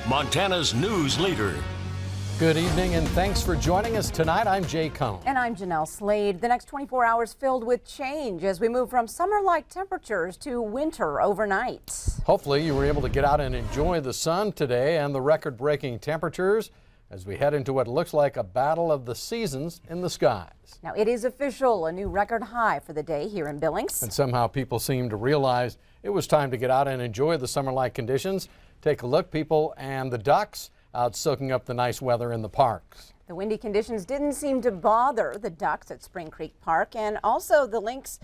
Montana's news leader. Good evening and thanks for joining us tonight. I'm Jay Cone. And I'm Jeanelle SLADE. The next 24 hours filled with change as we move from summer-like temperatures to winter overnight. Hopefully you were able to get out and enjoy the sun today and the record-breaking temperatures as we head into what looks like a battle of the seasons in the skies. Now it is official, a new record high for the day here in Billings. And somehow people seem to realize it was time to get out and enjoy the summer-like conditions. Take a look, people and the ducks out soaking up the nice weather in the parks. The windy conditions didn't seem to bother the ducks at Spring Creek Park, and also the links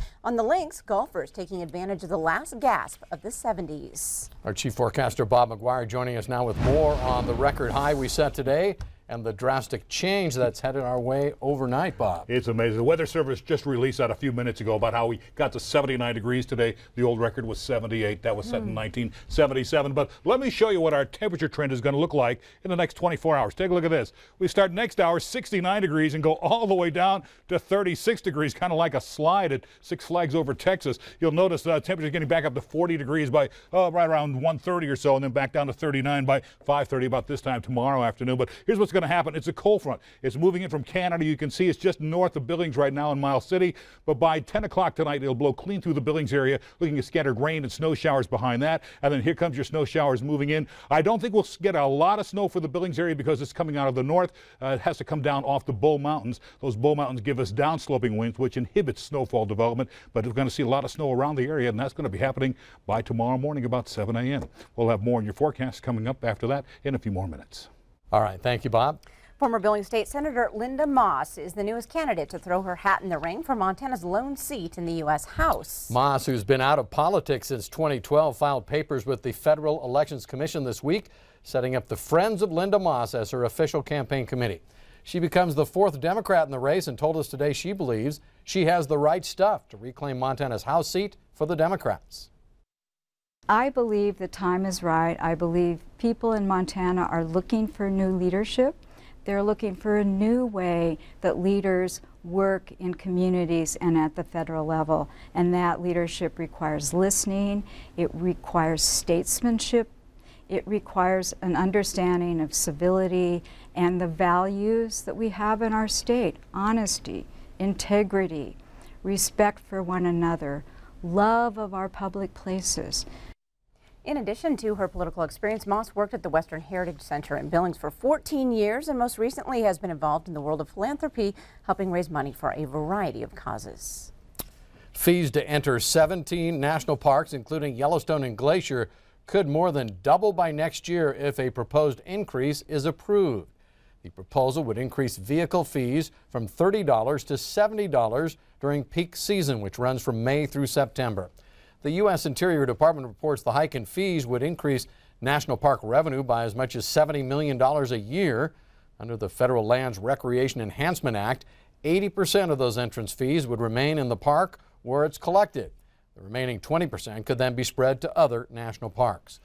golfers taking advantage of the last gasp of the 70s. Our chief forecaster Bob McGuire joining us now with more on the record high we set today and the drastic change that's headed our way overnight, Bob. It's amazing. The Weather Service just released that a few minutes ago about how we got to 79 degrees today. The old record was 78. That was set in 1977. But let me show you what our temperature trend is going to look like in the next 24 hours. Take a look at this. We start next hour 69 degrees and go all the way down to 36 degrees, kind of like a slide at Six Flags over Texas. You'll notice the temperature getting back up to 40 degrees by right around 1:30 or so, and then back down to 39 by 5:30 about this time tomorrow afternoon. But here's what's going to happen. It's a cold front. It's moving in from Canada. You can see it's just north of Billings right now in Miles City, but by 10 o'clock tonight it'll blow clean through the Billings area, looking at scattered rain and snow showers behind that, and then here comes your snow showers moving in. I don't think we'll get a lot of snow for the Billings area because it's coming out of the north. It has to come down off the Bull Mountains. Those Bull Mountains give us downsloping winds, which inhibits snowfall development, but we're going to see a lot of snow around the area, and that's going to be happening by tomorrow morning about 7 a.m. We'll have more in your forecast coming up after that in a few more minutes. All right, thank you, Bob. Former Billings State Senator Linda Moss is the newest candidate to throw her hat in the ring for Montana's lone seat in the U.S. House. Moss, who's been out of politics since 2012, filed papers with the Federal Elections Commission this week, setting up the Friends of Linda Moss as her official campaign committee. She becomes the fourth Democrat in the race and told us today she believes she has the right stuff to reclaim Montana's House seat for the Democrats. I believe the time is right. I believe people in Montana are looking for new leadership. They're looking for a new way that leaders work in communities and at the federal level. And that leadership requires listening, it requires statesmanship, it requires an understanding of civility and the values that we have in our state: honesty, integrity, respect for one another, love of our public places. In addition to her political experience, Moss worked at the Western Heritage Center in Billings for 14 years and most recently has been involved in the world of philanthropy, helping raise money for a variety of causes. Fees to enter 17 national parks, including Yellowstone and Glacier, could more than double by next year if a proposed increase is approved. The proposal would increase vehicle fees from $30 to $70 during peak season, which runs from May through September. The U.S. Interior Department reports the hike in fees would increase national park revenue by as much as $70 million a year. Under the Federal Lands Recreation Enhancement Act, 80% of those entrance fees would remain in the park where it's collected. The remaining 20% could then be spread to other national parks.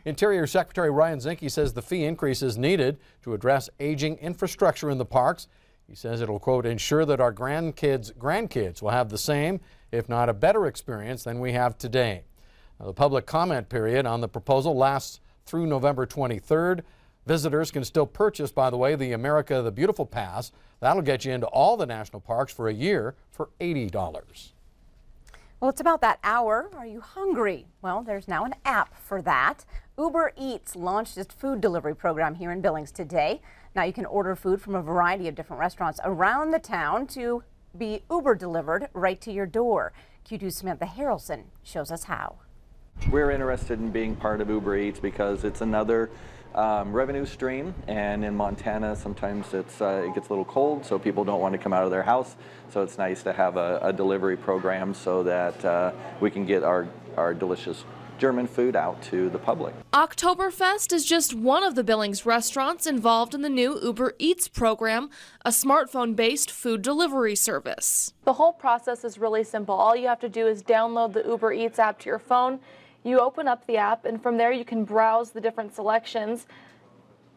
Interior Secretary Ryan Zinke says the fee increase is needed to address aging infrastructure in the parks. He says it'll, quote, ensure that our grandkids will have the same, if not a better experience than we have today. Now, the public comment period on the proposal lasts through November 23rd. Visitors can still purchase, by the way, the America the Beautiful Pass. That'll get you into all the national parks for a year for $80. Well, it's about that hour. Are you hungry? Well, there's now an app for that. Uber Eats launched its food delivery program here in Billings today. Now you can order food from a variety of different restaurants around the town to be Uber delivered right to your door. Q2's Samantha Harrelson shows us how. We're interested in being part of Uber Eats because it's another revenue stream, and in Montana sometimes it gets a little cold, so people don't want to come out of their house, so it's nice to have a delivery program so that we can get our delicious German food out to the public. Oktoberfest is just one of the Billings restaurants involved in the new Uber Eats program, a smartphone-based food delivery service. The whole process is really simple. All you have to do is download the Uber Eats app to your phone. You open up the app, and from there you can browse the different selections.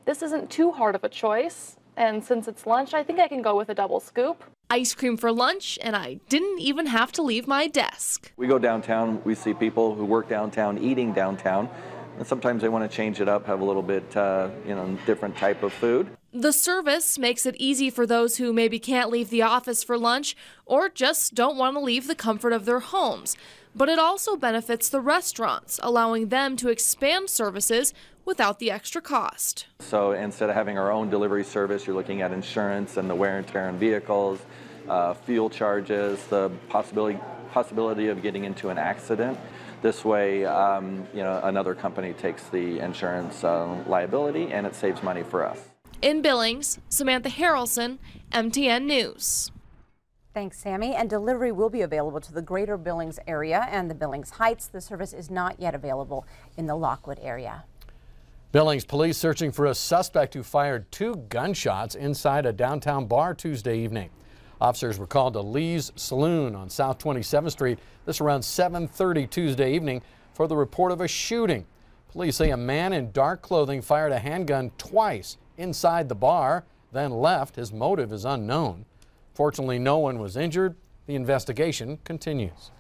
This isn't too hard of a choice, and since it's lunch, I think I can go with a double scoop. Ice cream for lunch, and I didn't even have to leave my desk. We go downtown, we see people who work downtown eating downtown. And sometimes they want to change it up, have a little bit, different type of food. The service makes it easy for those who maybe can't leave the office for lunch or just don't want to leave the comfort of their homes. But it also benefits the restaurants, allowing them to expand services without the extra cost. So instead of having our own delivery service, you're looking at insurance and the wear and tear on vehicles, fuel charges, the possibility of getting into an accident. This way, another company takes the insurance liability, and it saves money for us. In Billings, Samantha Harrelson, MTN News. Thanks, Sammy. And delivery will be available to the greater Billings area and the Billings Heights. The service is not yet available in the Lockwood area. Billings police searching for a suspect who fired 2 gunshots inside a downtown bar Tuesday evening. Officers were called to Lee's Saloon on South 27th Street, this around 7:30 Tuesday evening, for the report of a shooting. Police say a man in dark clothing fired a handgun twice inside the bar, then left. His motive is unknown. Fortunately, no one was injured. The investigation continues.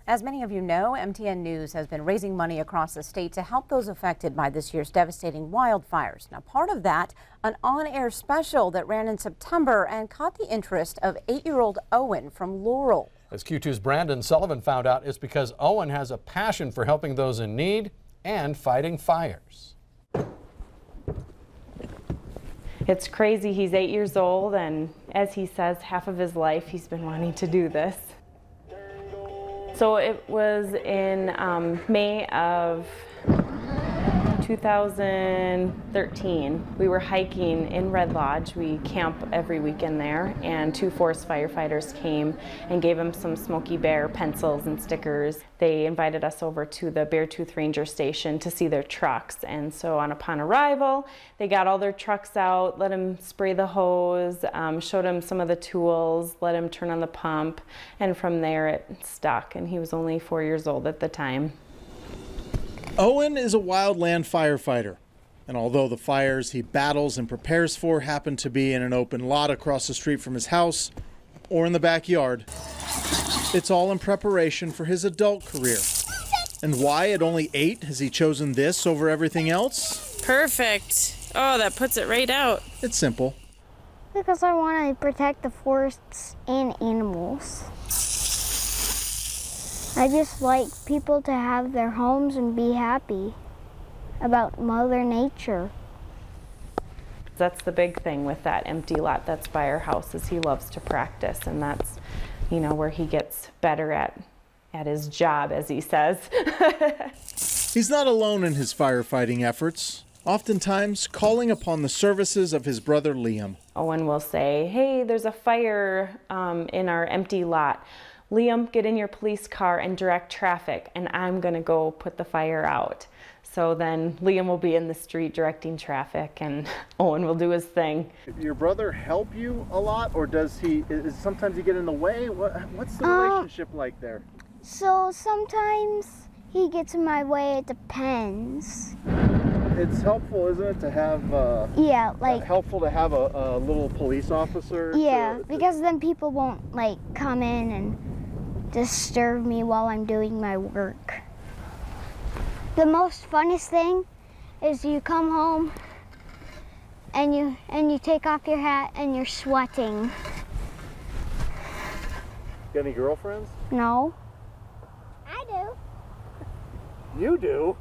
As many of you know, MTN News has been raising money across the state to help those affected by this year's devastating wildfires. Now, part of that, an on-air special that ran in September and caught the interest of 8-year-old Owen from Laurel. As Q2's Brandon Sullivan found out, it's because Owen has a passion for helping those in need and fighting fires. It's crazy. He's 8 years old, and as he says, half of his life he's been wanting to do this. So it was in May of 2013. We were hiking in Red Lodge. We camp every weekend there, and 2 forest firefighters came and gave him some Smokey Bear pencils and stickers. They invited us over to the Beartooth Ranger Station to see their trucks, and so upon arrival, they got all their trucks out, let him spray the hose, showed him some of the tools, let him turn on the pump, and from there it stuck, and he was only 4 years old at the time. Owen is a wildland firefighter, and although the fires he battles and prepares for happen to be in an open lot across the street from his house or in the backyard, it's all in preparation for his adult career. And why at only 8 has he chosen this over everything else? Perfect. Oh, that puts it right out. It's simple. Because I want to protect the forests and animals. I just like people to have their homes and be happy about Mother Nature. That's the big thing with that empty lot that's by our house, is he loves to practice, and that's, where he gets better at his job, as he says. He's not alone in his firefighting efforts, oftentimes calling upon the services of his brother Liam. Owen will say, hey, there's a fire in our empty lot. Liam, get in your police car and direct traffic, and I'm going to go put the fire out. So then Liam will be in the street directing traffic, and Owen will do his thing. Your brother help you a lot, or does he sometimes he get in the way? What's the relationship like there? So sometimes he gets in my way. It depends. It's helpful, isn't it, to have helpful to have a little police officer? Yeah, because then people won't come in and disturb me while I'm doing my work. The most funnest thing is you come home and you take off your hat and you're sweating. Got any girlfriends? No. I do. You do?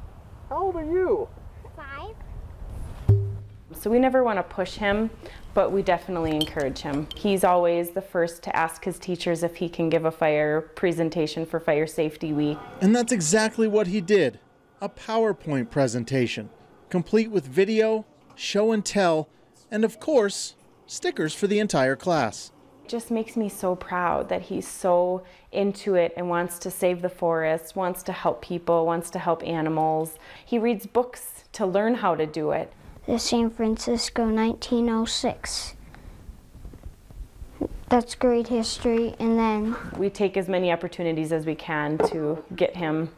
How old are you? 5. So we never want to push him, but we definitely encourage him. He's always the first to ask his teachers if he can give a fire presentation for Fire Safety Week. And that's exactly what he did. A PowerPoint presentation, complete with video, show and tell, and of course, stickers for the entire class. It just makes me so proud that he's so into it and wants to save the forest, wants to help people, wants to help animals. He reads books to learn how to do it. The San Francisco 1906. That's great history, and then we take as many opportunities as we can to get him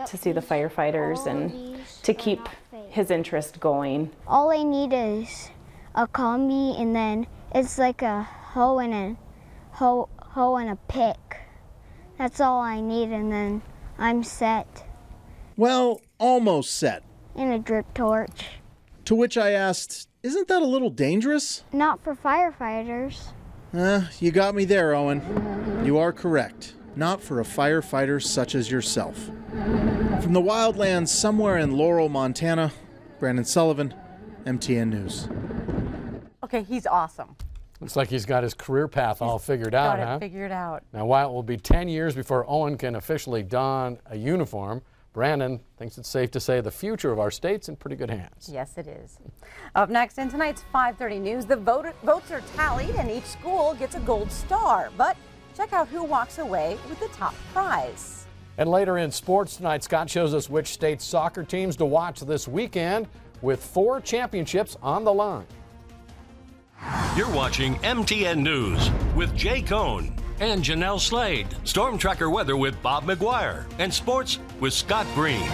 to see the firefighters and to keep his interest going. All I need is a combi, and then it's like a hoe and a pick. That's all I need, and then I'm set. Well, almost set. and a drip torch. To which I asked, isn't that a little dangerous? Not for firefighters. You got me there, Owen. You are correct. Not for a firefighter such as yourself. From the wildlands somewhere in Laurel, Montana, Brandon Sullivan, MTN News. Okay, he's awesome. Looks like he's got his career path all figured out, huh? Figured out. Now, while it will be 10 years before Owen can officially don a uniform, Brandon thinks it's safe to say the future of our state's in pretty good hands. Yes, it is. Up next in tonight's 5:30 news, the votes are tallied and each school gets a gold star. But check out who walks away with the top prize. And later in sports tonight, Scott shows us which state soccer teams to watch this weekend with 4 championships on the line. You're watching MTN News with Jay Cohn and Jeanelle SLADE. Storm Tracker weather with Bob McGuire and sports with Scott Green.